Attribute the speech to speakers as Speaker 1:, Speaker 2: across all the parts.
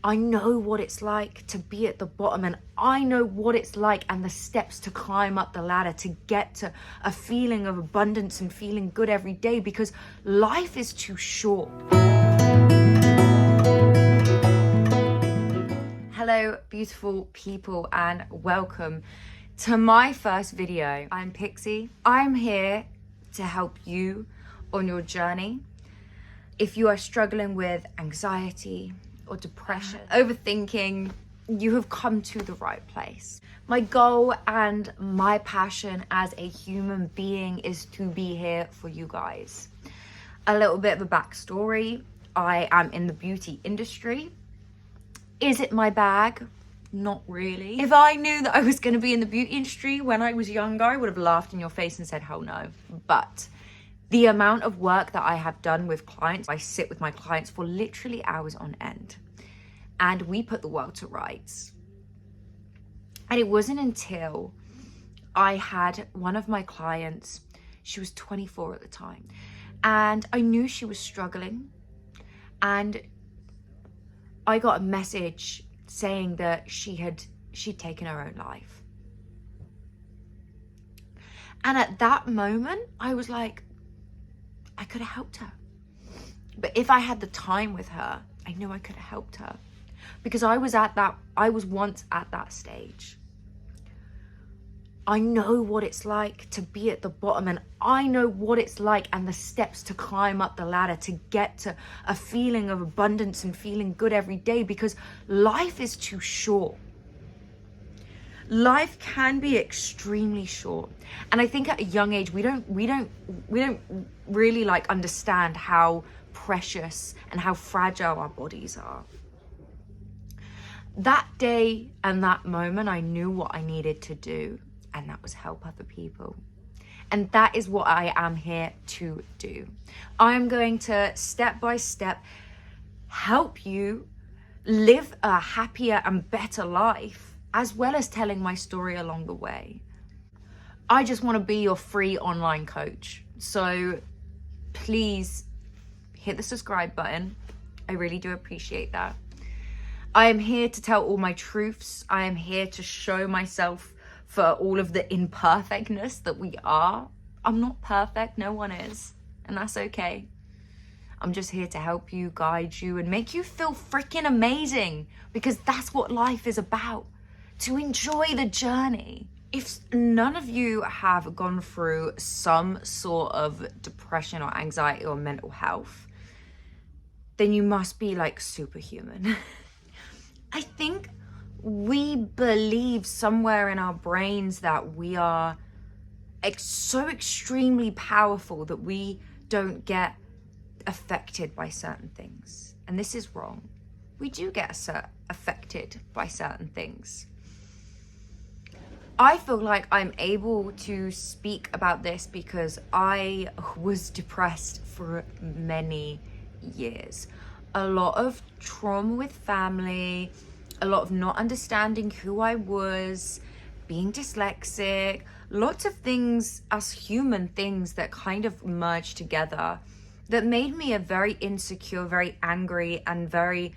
Speaker 1: I know what it's like to be at the bottom, and I know what it's like and the steps to climb up the ladder to get to a feeling of abundance and feeling good every day, because life is too short. Hello, beautiful people, and welcome to my first video. I'm Pixie. I'm here to help you on your journey. If you are struggling with anxiety or depression, overthinking, you have come to the right place. My goal and my passion as a human being is to be here for you guys. A little bit of a backstory. I am in the beauty industry. Is it my bag? Not really. If I knew that I was going to be in the beauty industry when I was younger, I would have laughed in your face and said, hell no. But the amount of work that I have done with clients, I sit with my clients for literally hours on end, and we put the world to rights. And it wasn't until I had one of my clients, she was 24 at the time, and I knew she was struggling, and I got a message saying that she'd taken her own life. And at that moment, I was like, I could have helped her. But if I had the time with her, I knew I could have helped her, because I was once at that stage. I know what it's like to be at the bottom, and I know what it's like and the steps to climb up the ladder to get to a feeling of abundance and feeling good every day, because life is too short. Life can be extremely short, and I think at a young age we don't really understand how precious and how fragile our bodies are. That day and that moment, I knew what I needed to do, and that was help other people. And that is what I am here to do. I am going to step by step help you live a happier and better life, as well as telling my story along the way. I just want to be your free online coach. So please hit the subscribe button. I really do appreciate that. I am here to tell all my truths. I am here to show myself for all of the imperfectness that we are. I'm not perfect, no one is, and that's okay. I'm just here to help you, guide you, and make you feel freaking amazing, because that's what life is about. To enjoy the journey. If none of you have gone through some sort of depression or anxiety or mental health, then you must be like superhuman. I think we believe somewhere in our brains that we are so extremely powerful that we don't get affected by certain things. And this is wrong. We do get affected by certain things. I feel like I'm able to speak about this because I was depressed for many years. A lot of trauma with family, a lot of not understanding who I was, being dyslexic, lots of things as human things that kind of merged together that made me a very insecure, very angry, and very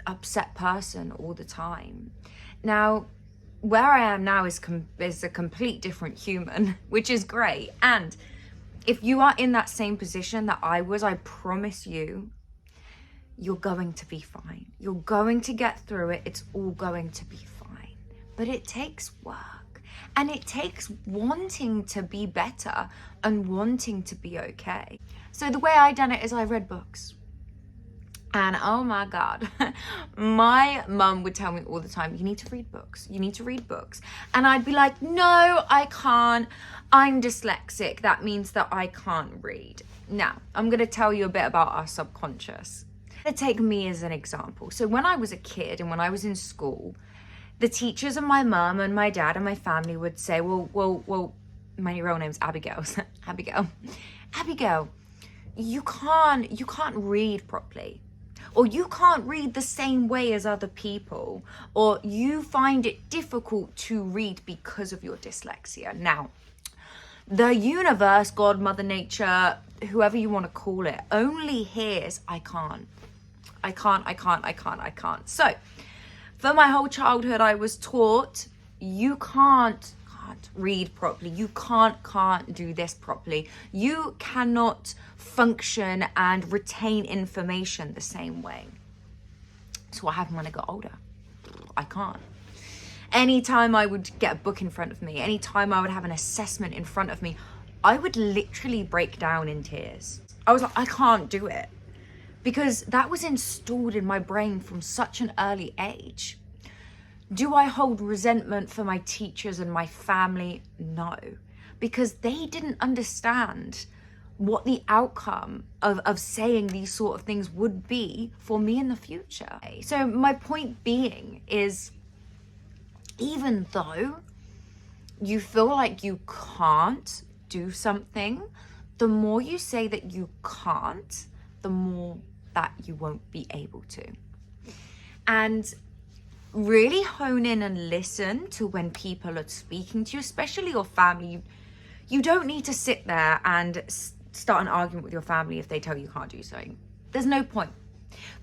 Speaker 1: upset person all the time. Now, where I am now is a complete different human, which is great. And if you are in that same position that I was, I promise you, you're going to be fine. You're going to get through it. It's all going to be fine. But it takes work, and it takes wanting to be better and wanting to be okay. So the way I done it is I read books. And oh my God, my mum would tell me all the time, you need to read books. You need to read books. And I'd be like, no, I can't. I'm dyslexic. That means that I can't read. Now, I'm going to tell you a bit about our subconscious. Take me as an example. So when I was a kid and when I was in school, the teachers and my mum and my dad and my family would say, well, my real name's Abigail. Abigail, you can't read properly. Or you can't read the same way as other people, or you find it difficult to read because of your dyslexia. Now, the universe, God, Mother Nature, whoever you want to call it, only hears I can't. I can't. So for my whole childhood, I was taught you can't read properly. You can't do this properly. You cannot function and retain information the same way. So what happened when I got older? I can't. Anytime I would get a book in front of me, anytime I would have an assessment in front of me, I would literally break down in tears. I was like, I can't do it. Because that was installed in my brain from such an early age. Do I hold resentment for my teachers and my family? No. Because they didn't understand what the outcome of saying these sort of things would be for me in the future. So my point being is, even though you feel like you can't do something, the more you say that you can't, the more that you won't be able to. And really hone in and listen to when people are speaking to you, especially your family. You don't need to sit there and start an argument with your family if they tell you can't do something. There's no point.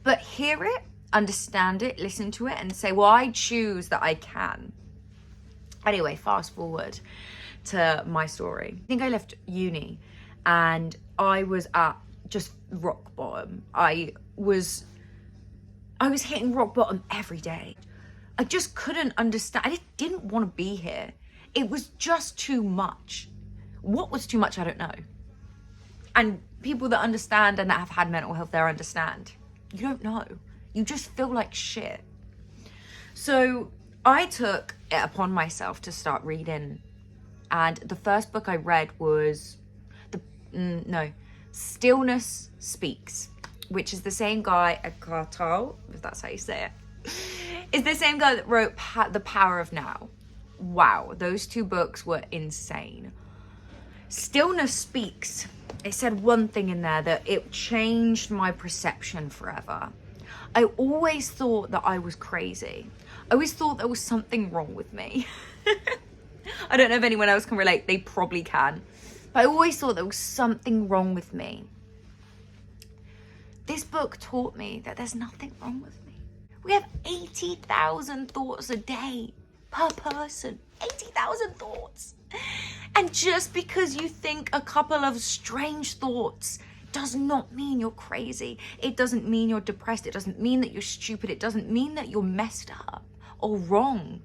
Speaker 1: But hear it, understand it, listen to it, and say, well, I choose that I can. Anyway, fast forward to my story. I think I left uni and I was at just rock bottom. I was hitting rock bottom every day. I just couldn't understand. I just didn't want to be here. It was just too much. What was too much, I don't know. And people that understand and that have had mental health there understand. You don't know. You just feel like shit. So I took it upon myself to start reading. And the first book I read was Stillness Speaks, which is the same guy, Eckhart Tolle, if that's how you say it. It's the same guy that wrote The Power of Now. Wow, those two books were insane. Stillness Speaks, it said one thing in there that it changed my perception forever. I always thought that I was crazy. I always thought there was something wrong with me. I don't know if anyone else can relate. They probably can. But I always thought there was something wrong with me. This book taught me that there's nothing wrong with me. We have 80,000 thoughts a day per person. 80,000 thoughts. And just because you think a couple of strange thoughts does not mean you're crazy. It doesn't mean you're depressed. It doesn't mean that you're stupid. It doesn't mean that you're messed up or wrong.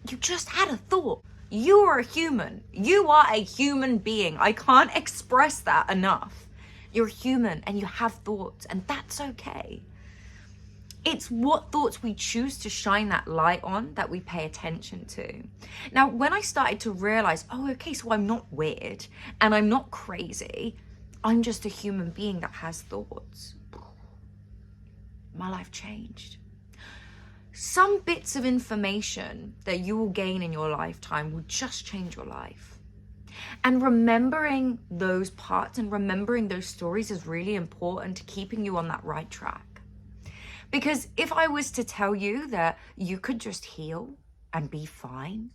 Speaker 1: You just had a thought. You are a human. You are a human being. I can't express that enough. You're human and you have thoughts, and that's okay. It's what thoughts we choose to shine that light on that we pay attention to. Now, when I started to realize, oh, okay, so I'm not weird and I'm not crazy. I'm just a human being that has thoughts. My life changed. Some bits of information that you will gain in your lifetime will just change your life. And remembering those parts and remembering those stories is really important to keeping you on that right track. Because if I was to tell you that you could just heal and be fine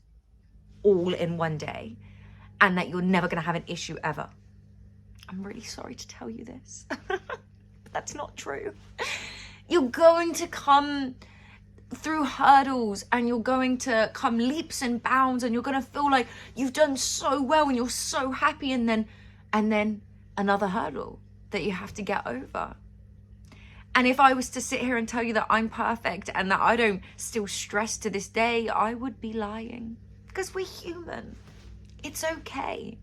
Speaker 1: all in one day and that you're never going to have an issue ever, I'm really sorry to tell you this, but that's not true. You're going to come through hurdles and you're going to come leaps and bounds and you're going to feel like you've done so well and you're so happy, and then another hurdle that you have to get over. And if I was to sit here and tell you that I'm perfect and that I don't still stress to this day, I would be lying, because we're human. It's okay.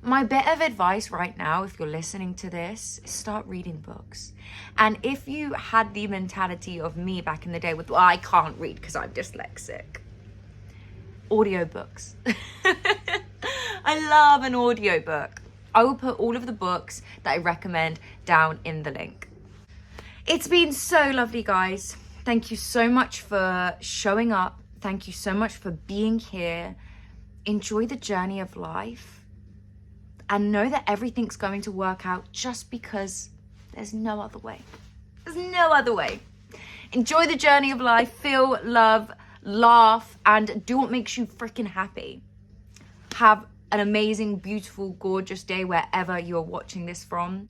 Speaker 1: My bit of advice right now, if you're listening to this, is start reading books. And if you had the mentality of me back in the day with, well, I can't read because I'm dyslexic, audiobooks. I love an audiobook. I will put all of the books that I recommend down in the link. It's been so lovely, guys. Thank you so much for showing up. Thank you so much for being here. Enjoy the journey of life. And know that everything's going to work out, just because there's no other way. There's no other way. Enjoy the journey of life. Feel, love, laugh, and do what makes you freaking happy. Have an amazing, beautiful, gorgeous day wherever you're watching this from.